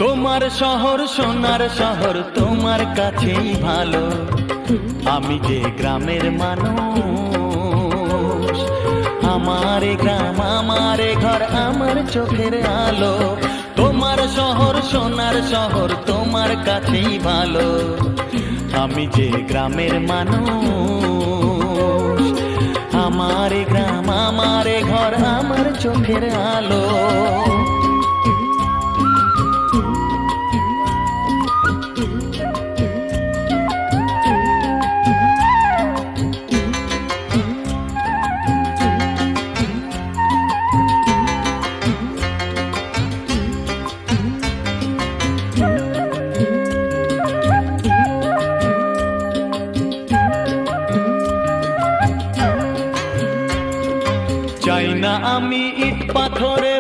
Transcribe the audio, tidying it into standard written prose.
তোমার শহর সোনার শহর তোমার কাছেই ভালো। আমি যে গ্রামের মানুষ, আমার গ্রাম আমার ঘর আমার চোখের আলো। তোমার শহর সোনার শহর তোমার কাছেই ভালো। আমি যে গ্রামের মানুষ, আমার গ্রাম আমার ঘর আমার চোখের আলো। চাই না আমি ইট পাথরে